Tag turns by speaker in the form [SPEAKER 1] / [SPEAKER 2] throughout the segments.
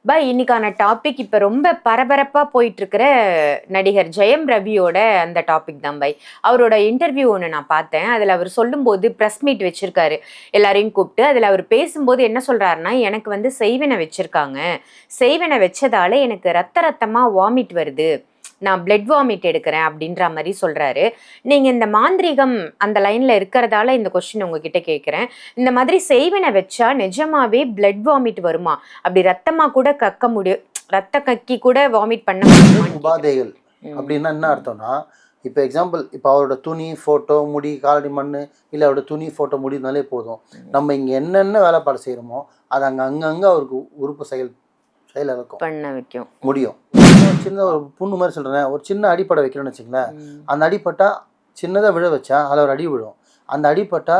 [SPEAKER 1] இன்னைக்கான டாபிக் இப்ப ரொம்ப பரபரப்பா போயிட்டு இருக்கிற நடிகர் ஜெயம் ரவியோட அந்த டாபிக் தான் அவரோட இன்டர்வியூ ஒன்று நான் பார்த்தேன். அதுல அவர் சொல்லும்போது ப்ரெஸ் மீட் வச்சிருக்காரு, எல்லாரையும் கூப்பிட்டு. அதுல அவர் பேசும்போது என்ன சொல்றாருன்னா, எனக்கு வந்து செய்வினை வச்சிருக்காங்க, செய்வினை வச்சதால எனக்கு ரத்த ரத்தமா வாமிட் வருது, நான் பிளட் வாமிட் எடுக்கிறேன் அப்படின்ற மாதிரி சொல்றாரு. நீங்க இந்த மாந்திரீகம் அந்த லைன்ல இருக்கிறதால இந்த கொஸ்டின் உங்ககிட்ட கேட்கிறேன். இந்த மாதிரி செய்வினை வச்சா நிஜமாவே பிளட் வாமிட் வருமா? அப்படி ரத்தமா கூட கக்க முடியும், ரத்த கக்கி கூட வாமிட் பண்ண முடியும்
[SPEAKER 2] உபாதைகள் அப்படின்னா என்ன அர்த்தம்னா, இப்போ எக்ஸாம்பிள், இப்போ அவரோட துணி ஃபோட்டோ முடி காலடி மண் இல்லை அவரோட துணி ஃபோட்டோ முடினாலே போதும். நம்ம இங்கே என்னென்ன வேலைப்பாடு செய்கிறோமோ அது அங்கங்கே அவருக்கு உறுப்பு செயல் இழக்கும்
[SPEAKER 1] பண்ண வைக்கும்
[SPEAKER 2] முடியும். சின்ன ஒரு புண்ணு மாதிரி சொல்கிறேன், ஒரு சின்ன அடிப்படை வைக்கணும்னு வச்சுங்களேன். அந்த அடிப்பட்டா சின்னதாக விழ வச்சா அதில் ஒரு அடி விழும். அந்த அடிப்பட்டா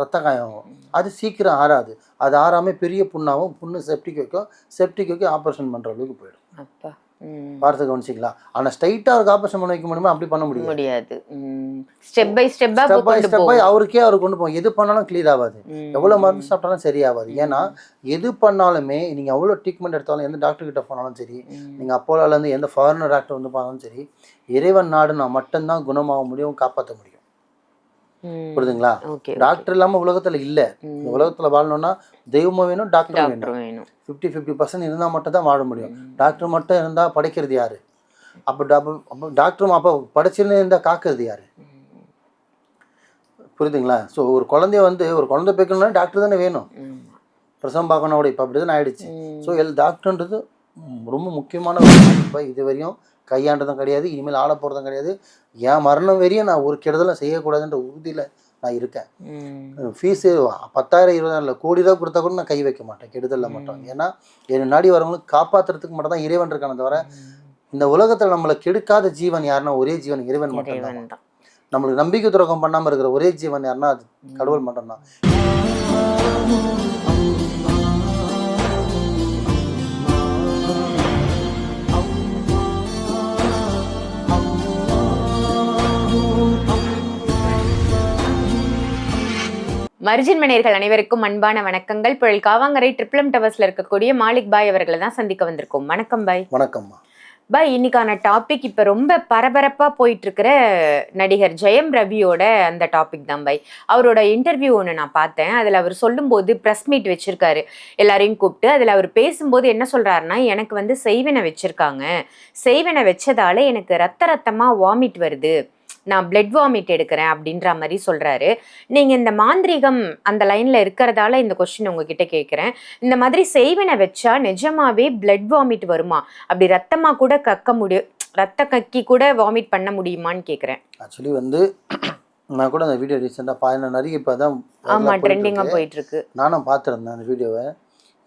[SPEAKER 2] ரத்த காயம் ஆகும். அது சீக்கிரம் ஆறாது. அது ஆறாமல் பெரிய புண்ணாகவும், புண்ணு செப்டிக் வைக்கும். செப்டிக் வைக்க ஆப்ரேஷன் பண்ணுற அளவுக்கு போயிடும்.
[SPEAKER 1] அப்பா
[SPEAKER 2] பார்த்து கவனிச்சிங்களா? ஆனால் ஸ்ட்ரைட்டாக அவருக்கு ஆப்ரேஷன் பண்ண வைக்க முடியுமா? அப்படி பண்ண
[SPEAKER 1] முடியாது. ஸ்டெப் பை ஸ்டெப்
[SPEAKER 2] அவருக்கே அவர் கொண்டு போகும். எது பண்ணாலும் கிளியர் ஆகாது, எவ்வளோ மருந்து சாப்பிட்டாலும் சரியாகாது. ஏன்னா எது பண்ணாலுமே நீங்கள் எவ்வளோ ட்ரீட்மெண்ட் எடுத்தாலும், எந்த டாக்டர் கிட்ட போனாலும் சரி, நீங்கள் அப்போலாலேருந்து எந்த ஃபாரினர் டாக்டர் வந்து போனாலும் சரி, இறைவன் நாடுனா மட்டும்தான் குணமாக முடியும், காப்பாற்ற முடியும். புரியுதுங்களா? டாக்டர் இல்லாமல் உலகத்தில் இல்லை. இந்த உலகத்தில் வாழணும்னா தெய்வமும் வேணும், டாக்டரும் வேணும். 50-50% இருந்தால் மட்டும் தான் வாழ முடியும். டாக்டர் மட்டும் இருந்தால் படைக்கிறது யாரு? அப்போ டாக்டரும் அப்போ படைச்சிருந்து இருந்தால் காக்கிறது யாரு? புரியுதுங்களா? ஸோ ஒரு குழந்தைய வந்து ஒரு குழந்தை பேக்கணும்னா டாக்டர் தானே வேணும். பிரசவம் பார்க்கணும் கூட இப்போ அப்படி தானே ஆயிடுச்சு. ஸோ டாக்டர்ன்றது ரொம்ப முக்கியமான ஒரு இப்போ இது வரையும் கையாண்டதும் கிடையாது, இனிமேல் ஆட போகிறதும் கிடையாது. என் மரணம் வரையும் நான் ஒரு கெடுதலும் செய்யக்கூடாதுன்ற உறுதியில் நான் இருக்கேன். ஃபீஸு 10,000-20,000 இல்லை, கோடி ரூபா கொடுத்தா கூட நான் கை வைக்க மாட்டேன் கெடுதலில் மட்டும். ஏன்னா என் நாடி வரவங்களுக்கு காப்பாற்றுறதுக்கு மட்டும் தான் இறைவன் இருக்கான தவிர, இந்த உலகத்தில் நம்மளை கெடுக்காத ஜீவன் யாருன்னா ஒரே ஜீவன் இறைவன் மட்டும்தான். நம்மளுக்கு நம்பிக்கை துரோகம் பண்ணாமல் இருக்கிற ஒரே ஜீவன் யாருன்னா அது கடவுள் மட்டும்தான்.
[SPEAKER 1] மர்ஜின் மணியர்கள் அனைவருக்கும் அன்பான வணக்கங்கள். புழல் காவாங்கரை ட்ரிப்ளம் டவர்ஸ்ல இருக்கக்கூடிய மாலிக் பாய் அவர்களை தான் சந்திக்க வந்திருக்கோம். வணக்கம் பாய்.
[SPEAKER 2] வணக்கம்மா.
[SPEAKER 1] இன்னைக்கான டாபிக் இப்ப ரொம்ப பரபரப்பா போயிட்டு இருக்கிற நடிகர் ஜெயம் ரவியோட அந்த டாபிக் தான் அவரோட இன்டர்வியூ ஒன்று நான் பார்த்தேன். அதுல அவர் சொல்லும்போது ப்ரெஸ் மீட் வச்சிருக்காரு, எல்லாரையும் கூப்பிட்டு. அதுல அவர் பேசும்போது என்ன சொல்றாருன்னா, எனக்கு வந்து செய்வினை வச்சிருக்காங்க, செய்வினை வச்சதால எனக்கு ரத்த ரத்தமா வாமிட் வருது, நான் பிளட் வாமிட் எடுக்கிறேன் அப்படின்ற மாதிரி சொல்றாரு. நீங்க இந்த மாந்திரீகம் அந்த லைன்ல இருக்கிறதால இந்த கொஸ்டின் உங்ககிட்ட கேட்கிறேன். இந்த மாதிரி செய்வினை வச்சா நிஜமாவே பிளட் வாமிட் வருமா? அப்படி ரத்தமா கூட கக்க முடியும், ரத்த கக்கி கூட வாமிட் பண்ண முடியுமான்னு கேட்குறேன்.
[SPEAKER 2] ஆக்சுவலி வந்து நான் கூட அந்த வீடியோ ரீசெண்டாக நிறைய இப்போ தான்
[SPEAKER 1] ட்ரெண்டிங்காக போயிட்டு இருக்கு.
[SPEAKER 2] நானும் பார்த்துருந்தேன் அந்த வீடியோவை.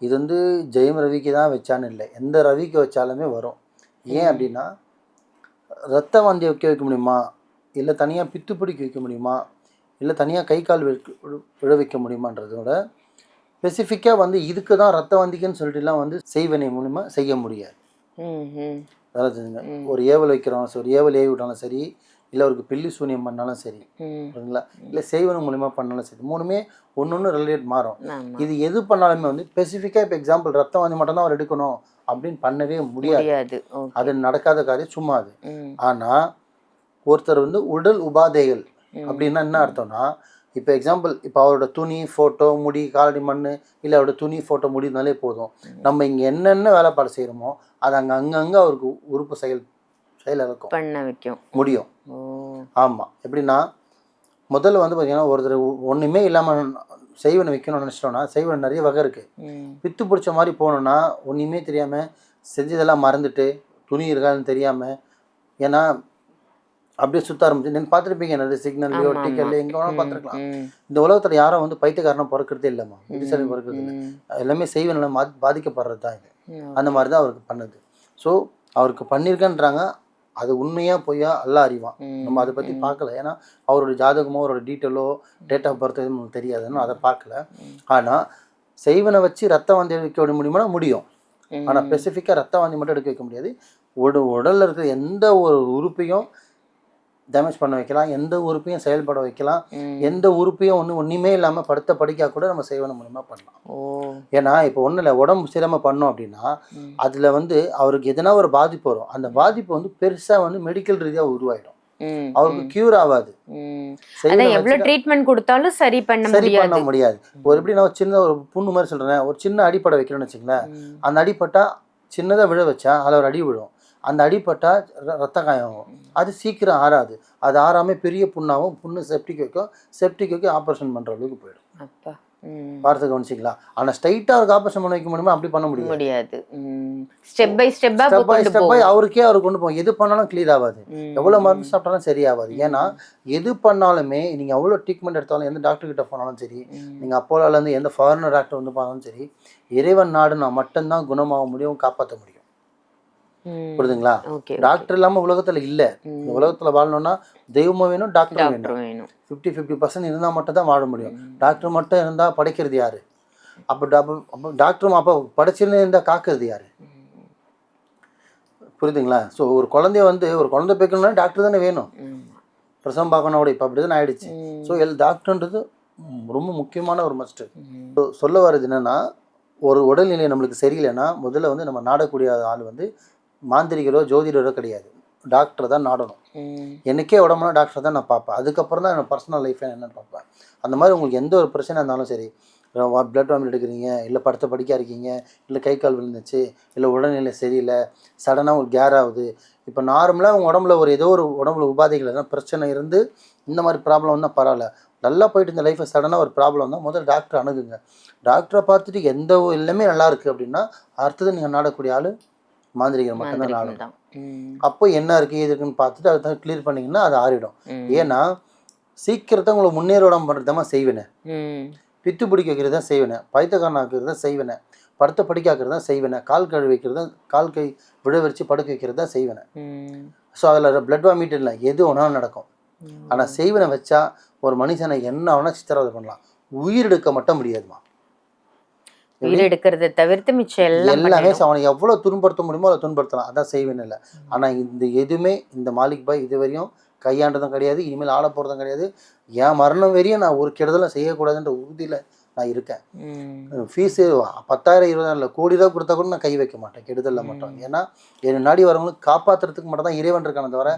[SPEAKER 2] இது வந்து ஜெயம் ரவிக்கு தான் வச்சான்னு இல்லை, எந்த ரவிக்கு வச்சாலுமே வரும். ஏன் அப்படின்னா, ரத்த வாந்தி வைக்க முடியுமா, இல்லை தனியாக பித்து பிடிக்க வைக்க முடியுமா, இல்லை தனியாக கை கால் விழ வைக்க முடியுமான்றதோட ஸ்பெசிஃபிக்காக வந்து இதுக்கு தான் ரத்த வாந்திக்குன்னு சொல்லிட்டுலாம் வந்து செய்வினை மூலிமா செய்ய முடியாது. அதாவது ஒரு ஏவல் வைக்கிறோம், ஒரு ஏவல் ஏவி விட்டாலும் சரி, இல்லை அவருக்கு பில்லி சூனியம் பண்ணாலும் சரி, சரிங்களா, இல்லை செய்வன மூலிமா பண்ணாலும் சரி, மூணுமே ஒன்று ரிலேட் மாறும். இது எது பண்ணாலுமே வந்து ஸ்பெசிஃபிக்காக இப்போ எக்ஸாம்பிள் ரத்த வாந்தி மட்டும் தான் அவர் எடுக்கணும் அப்படின்னு பண்ணவே முடியாது. அது நடக்காத காரியம், சும்மா அது. ஆனால் ஒருத்தர் வந்து உடல் உபாதைகள் அப்படின்னா என்ன அர்த்தம்னா, இப்போ எக்ஸாம்பிள், இப்போ அவரோட துணி ஃபோட்டோ முடி காலடி மண் இல்லை அவரோட துணி ஃபோட்டோ முடினாலே போதும். நம்ம இங்கே என்னென்ன வேலைப்பாடு செய்கிறோமோ அது அங்கங்கே அவருக்கு உறுப்பு செயல் இழக்கும்
[SPEAKER 1] பண்ண வைக்கும்
[SPEAKER 2] முடியும். ஆமாம். எப்படின்னா, முதல்ல வந்து பார்த்தீங்கன்னா, ஒருத்தர் ஒன்றுமே இல்லாமல் செய்வனை வைக்கணும்னு நினச்சிட்டோன்னா, செய்வனை நிறைய வகை இருக்குது. பித்து பிடிச்ச மாதிரி போகணுன்னா ஒன்றுமே தெரியாமல் செஞ்சதெல்லாம் மறந்துட்டு துணி இருக்காதுன்னு தெரியாமல், ஏன்னா அப்படியே சுற்ற ஆரம்பிச்சு நீங்கள் பார்த்துருப்பீங்க, நிறைய சிக்னல்லையோ டிக்கெட்லையோ எங்கே வேணாலும் பார்த்துருக்கலாம். இந்த உலகத்தில் யாரும் வந்து பைத்தியக்காரனாக பிறக்கிறதே இல்லைம்மா, புத்திசாலி பிறக்கிறது இல்லை. எல்லாமே செய்வனெல்லாம் பாதிக்கப்படுறது தான் இது. அந்த மாதிரி தான் அவருக்கு பண்ணுது. ஸோ அவருக்கு பண்ணியிருக்கேன்றாங்க, அது உண்மையாக பொய்யா எல்லாம் அறிவான். நம்ம அதை பற்றி பார்க்கல, ஏன்னா அவரோட ஜாதகமோ அவரோட டீட்டெயிலோ டேட் ஆஃப் பர்த் எதுவும் நமக்கு தெரியாதுன்னு அதை பார்க்கல. ஆனால் செய்வனை வச்சு ரத்த வாந்தி எடுக்க முடியுமா? முடியும். ஆனால் ஸ்பெசிஃபிக்காக ரத்த வாந்தி மட்டும் எடுக்க வைக்க முடியாது. உடலில் இருக்கிற எந்த ஒரு உறுப்பையும் டேமேஜ் பண்ண வைக்கலாம், எந்த உறுப்பையும் செயல்பட வைக்கலாம், எந்த உறுப்பையும் ஒன்றுமே இல்லாமல் படுத்த படிக்கா கூட நம்ம செய்வன மூலமாக பண்ணலாம். ஏன்னா இப்போ ஒன்றும் இல்லை, உடம்பு சிரமம் பண்ணோம் அப்படின்னா அதில் வந்து அவருக்கு எதனா ஒரு பாதிப்பு வரும். அந்த பாதிப்பு வந்து பெருசாக வந்து மெடிக்கல் ரீதியாக உருவாயிடும், அவருக்கு கியூர் ஆகாது.
[SPEAKER 1] எவ்வளவு ட்ரீட்மெண்ட் கொடுத்தாலும் சரி பண்ண
[SPEAKER 2] முடியாது. ஒரு எப்படி நான் சின்ன ஒரு புண்ணு மாதிரி சொல்றேன், ஒரு சின்ன அடிப்படை வைக்கணும்னு வச்சுங்களேன், அந்த அடிப்பட்டா சின்னதாக விழ வச்சா அதில் ஒரு அடி விழும், அந்த அடிப்பட்டா ரத்த காயம் ஆகும், அது சீக்கிரம் ஆறாது, அது ஆறாம பெரிய புண்ணாகும், புண்ணு செப்டிக் வைக்கும் ஆப்ரேஷன் பண்ற அளவுக்கு போயிடும். பார்த்து கவனிச்சிக்கலாம். ஆனால் ஸ்ட்ரைட்டாக அவருக்கு ஆப்ரேஷன் பண்ண வைக்க முடியுமா? அப்படி பண்ண முடியாது.
[SPEAKER 1] ஸ்டெப் பை ஸ்டெப்
[SPEAKER 2] அவருக்கே அவர் கொண்டு போகும். எது பண்ணாலும் கிளியர் ஆகாது, எவ்வளோ மருந்து சாப்பிட்டாலும் சரியாகாது. ஏன்னா எது பண்ணாலுமே நீங்கள் எவ்வளோ ட்ரீட்மெண்ட் எடுத்தாலும், எந்த டாக்டர் கிட்ட போனாலும் சரி, நீங்கள் அப்போலாலேருந்து எந்த ஃபாரினர் டாக்டர் வந்து போனாலும் சரி, இறைவன் நாடுனா மட்டும்தான் குணமாக முடியும், காப்பாற்ற முடியும். புரியுதுங்களா? டாக்டர் இல்லாமல் உலகத்தில் இல்லை. இந்த உலகத்தில் வாழணும்னா தெய்வமும் வேணும், டாக்டரும் வேணும். 50% இருந்தால் மட்டும் தான் வாழ முடியும். டாக்டர் மட்டும் இருந்தால் படைக்கிறது யாரு? அப்போ டாக்டரும் அப்போ படைச்சிருந்து இருந்தால் காக்கிறது யாரு? புரியுதுங்களா? ஸோ ஒரு குழந்தைய வந்து ஒரு குழந்தை பேக்கணும்னா டாக்டர் தானே வேணும், பிரசவம் பார்க்கணும். இப்போ அப்படி தான் ஆயிடுச்சு. ஸோ டாக்டர்ன்றது ரொம்ப முக்கியமான ஒரு மஸ்ட். சொல்ல வர்றது என்னன்னா, ஒரு உடல்நிலை நம்மளுக்கு சரியில்லைன்னா முதல்ல வந்து நம்ம நாடக்கூடிய ஆள் வந்து மாந்திரிகரோ ஜோதிடரோ கிடையாது, டாக்டர் தான் நாடணும். எனக்கே உடம்புனா டாக்டர் தான் நான் பார்ப்பேன். அதுக்கப்புறம் தான் என்னோட பர்சனல் லைஃப் என்னென்னு பார்ப்பேன். அந்த மாதிரி உங்களுக்கு எந்த ஒரு பிரச்சனை இருந்தாலும் சரி, பிளட் வாமிட் எடுக்கிறீங்க, இல்லை படுத்த படிக்கா இருக்கீங்க, இல்லை கை கால் விழுந்துச்சு, இல்லை உடல்நிலை சரியில்லை, சடனாக உங்களுக்கு கேர் ஆகுது, இப்போ நார்மலாக உங்கள் உடம்புல ஒரு ஏதோ ஒரு உடம்புல உபாதைகள் எல்லாம் பிரச்சனை இருந்து இந்த மாதிரி ப்ராப்ளம் வந்தால் பரவாயில்ல, நல்லா போயிட்டு இந்த லைஃப்பில் சடனாக ஒரு ப்ராப்ளம் வந்தால் முதல்ல டாக்டர் அணுகுங்க. டாக்டரை பார்த்துட்டு எந்த எல்லாமே நல்லா இருக்குது அப்படின்னா அடுத்தது நீங்கள் நாடக்கூடிய ஆள் மாந்திரிகர் மட்டும்தான் நாடணும். அப்போ என்ன இருக்குது எது இருக்குன்னு பார்த்துட்டு அதை கிளியர் பண்ணிங்கன்னா அது ஆறிடும். ஏன்னா சீக்கிரத்தை உங்களை முன்னேறோடம் பண்ணுறது தான் செய்வேனே, பித்து பிடிக்க வைக்கிறது தான் செய்வேனே, பைத்தக்காரன் ஆக்குறது தான் செய்வேனே, படுத்த படிக்காக்குறது தான் செய்வேனே, கால் கழுவி வைக்கிறது தான், கால் கை விழ வச்சு படுக்க வைக்கிறது தான் செய்வேனே. ஸோ அதில் பிளட் வாமிட் இல்லை, எது ஒன்றாலும் நடக்கும். ஆனால் செய்வனை வச்சா ஒரு மனுஷனை என்ன வேணா சித்திரவதை பண்ணலாம், உயிரெடுக்க மட்டும் முடியாதுமா.
[SPEAKER 1] உயிரெடுக்கிறத தவிர்த்து மிச்சம்
[SPEAKER 2] எல்லாமே அவனை எவ்வளோ துன்படுத்த முடியுமோ அதை துன்படுத்தலாம், அதான் செய்வேன் இல்லை. ஆனால் இந்த எதுவுமே இந்த மாலிக் பாய் இது வரையும் கையாண்டதும் கிடையாது, இனிமேல் ஆள போகிறதும் கிடையாது. என் மரணம் வரையும் நான் ஒரு கெடுதலும் செய்யக்கூடாதுன்ற உறுதியில் நான் இருக்கேன். ஃபீஸு 10,000 20,000 இல்லை, கோடி ரூபா கொடுத்தா கூட நான் கை வைக்க மாட்டேன் கெடுதலில் மட்டும். ஏன்னா என் நாடி வரவங்களுக்கு காப்பாற்றுறதுக்கு மட்டும் தான் இறைவன் இருக்கான தவிர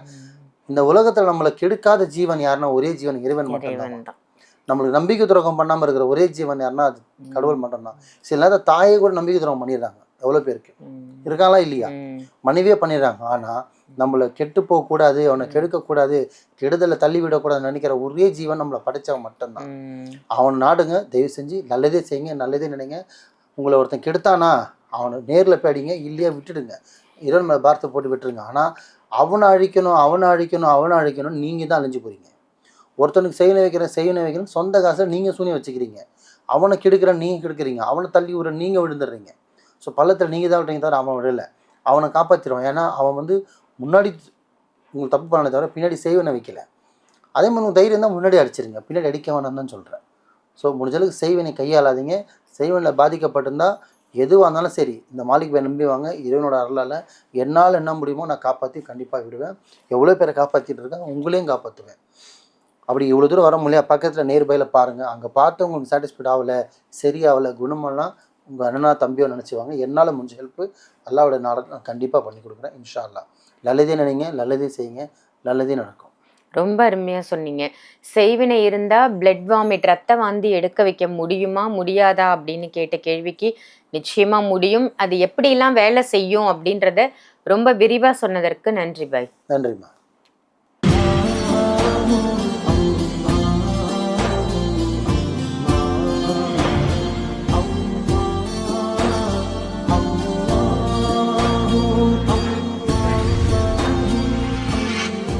[SPEAKER 2] இந்த உலகத்தில் நம்மளை கெடுக்காத ஜீவன் யாருன்னா ஒரே ஜீவன் இறைவன் மட்டும்தான். நம்மளுக்கு நம்பிக்கை துரோகம் பண்ணாமல் இருக்கிற ஒரே ஜீவன் யாருன்னா அது கடவுள் மட்டும்தான். சில நேரத்தில் தாயை கூட நம்பிக்கை துரோகம் பண்ணிடுறாங்க, எவ்வளோ பேருக்கு இருக்காங்களா இல்லையா, மனைவியே பண்ணிடுறாங்க. ஆனால் நம்மளை கெட்டு போகக்கூடாது, அவனை கெடுக்கக்கூடாது, கெடுதலை தள்ளி விடக்கூடாதுன்னு நினைக்கிற ஒரே ஜீவன் நம்மளை படைச்சவன் மட்டும்தான். அவன் நாடுங்க, தயவு செஞ்சு நல்லதே செய்யுங்க, நல்லதே நினைங்க. உங்களை ஒருத்தன் கெடுத்தானா அவனை நேரில் போயிடுங்க, இல்லையா விட்டுடுங்க, இறைவன் மேலே பாரத்தை போட்டு விட்டுருங்க. ஆனால் அவனை அழிக்கணும் நீங்கள் தான் அழிஞ்சு போகிறீங்க. ஒருத்தனுக்கு செய்யணும் வைக்கிறேன் சொந்த காசை நீங்கள் சூனியம் வச்சுக்கிறீங்க, அவனை கெடுக்கிறேன் நீங்கள் கெடுக்கிறீங்க, அவனை தள்ளி விடுற நீங்கள் விழுந்துடுறீங்க. ஸோ பள்ளத்தில் நீங்கள் தான் விட்டீங்க தவிர அவன் விடலை, அவனை காப்பாற்றிடுவான். ஏன்னா அவன் வந்து முன்னாடி உங்களுக்கு தப்பு பண்ணதை தவிர பின்னாடி செய்வனை வைக்கல. அதே மாதிரி உங்கள் தைரியம் தான் முன்னாடி அடிச்சிருங்க, பின்னாடி அடிக்க வேணாம் தான் சொல்கிறேன். ஸோ முடிஞ்சளவுக்கு செய்வனை கையாளாதீங்க. செய்வனில் பாதிக்கப்பட்டிருந்தால் எதுவாக இருந்தாலும் சரி, இந்த மாலிக் பாய் நம்பி வாங்க. இறைவனோட அருளால் என்னால் என்ன முடியுமோ நான் காப்பாற்றி கண்டிப்பாக விடுவேன். எவ்வளோ பேரை காப்பாற்றிட்டு இருக்கேன், உங்களையும் காப்பாற்றுவேன். அப்படி இவ்வளோ தூரம் வர முடியாது, பக்கத்தில் நேர்பையில் பாருங்கள். அங்கே பார்த்து உங்களுக்கு சாட்டிஸ்ஃபைட் ஆகலை, சரியாகலை, குணமெல்லாம் உங்கள் அண்ணனா தம்பியோ நினச்சிவாங்க. என்னால் முடிஞ்ச ஹெல்ப்பு அல்லாவோட நாடகம் நான் கண்டிப்பாக பண்ணி கொடுக்குறேன் இன்ஷா அல்லா. நல்லதே நினைங்க, நல்லதே செய்யுங்க, நல்லதே நடக்கும்.
[SPEAKER 1] ரொம்ப அருமையாக சொன்னீங்க. செய்வினை இருந்தால் பிளட் வாமிட் ரத்த வாந்தி எடுக்க வைக்க முடியுமா முடியாதா அப்படின்னு கேட்ட கேள்விக்கு நிச்சயமாக முடியும். அது எப்படிலாம் வேலை செய்யும் அப்படின்றத ரொம்ப விரிவாக சொன்னதற்கு நன்றி பாய்.
[SPEAKER 2] நன்றிம்மா.